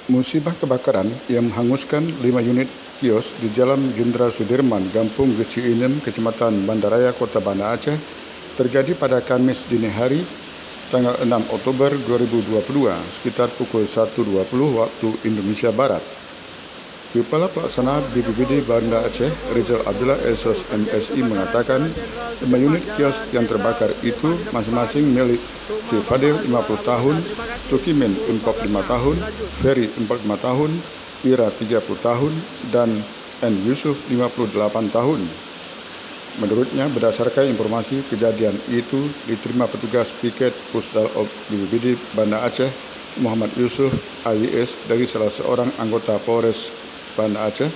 Musibah kebakaran yang menghanguskan 5 unit kios di Jalan Jenderal Sudirman, Gampung Geci Inem, Kecamatan Bandaraya, Kota Banda Aceh, terjadi pada Kamis dini hari, tanggal 6 Oktober 2022, sekitar pukul 1.20 waktu Indonesia Barat. Kepala Pelaksana BPBD Banda Aceh, Rizal Abdullah SOS MSI mengatakan 5 unit kios yang terbakar itu masing-masing milik Si Fadil 50 tahun, Tukimin 45 tahun, Ferry 45 tahun, Ira 30 tahun, dan N. Yusuf 58 tahun. Menurutnya, berdasarkan informasi kejadian itu diterima petugas piket Pusdal Op BPBD Banda Aceh, Muhammad Yusuf AYS, dari salah seorang anggota Polres Banda Aceh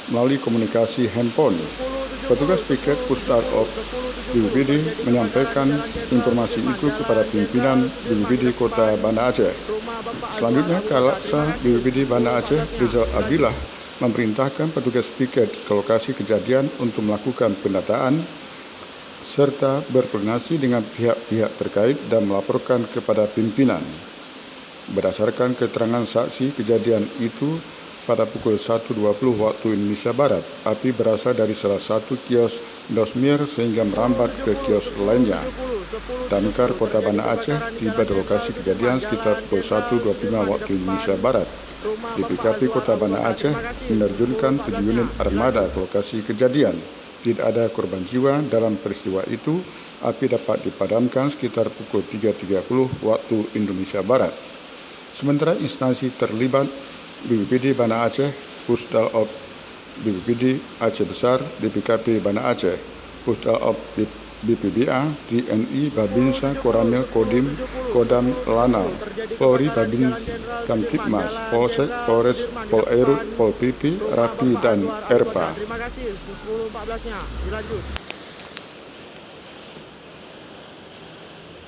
melalui komunikasi handphone. Petugas piket Pusdal Op BPBD menyampaikan informasi itu kepada pimpinan BPBD Kota Banda Aceh. Selanjutnya, Kalaksa BPBD Banda Aceh, Rizal Abdillah, memerintahkan petugas piket ke lokasi kejadian untuk melakukan pendataan serta berkoordinasi dengan pihak-pihak terkait dan melaporkan kepada pimpinan. Berdasarkan keterangan saksi kejadian itu, pada pukul 1.20 waktu Indonesia Barat, api berasal dari salah satu kios Indosmir sehingga merambat ke kios lainnya. Damkar Kota Banda Aceh tiba di lokasi kejadian sekitar pukul 1.25 waktu Indonesia Barat. DPKP Kota Banda Aceh menerjunkan 7 unit armada ke lokasi kejadian. Tidak ada korban jiwa dalam peristiwa itu. Api dapat dipadamkan sekitar pukul 3.30 waktu Indonesia Barat. Sementara instansi terlibat BPBD Banda Aceh, Pusdal Op BPBD Aceh Besar, DPKP Banda Aceh, Pusdal Op BPBA, TNI, Babinsa, Koramil, Kodim, Kodam Lanau, Polri, Babin Kamtipmas, Polsek, Polres, Polairut, Pol PP, Rapi, dan ERPA. Terima kasih. 10.14-nya dilanjut.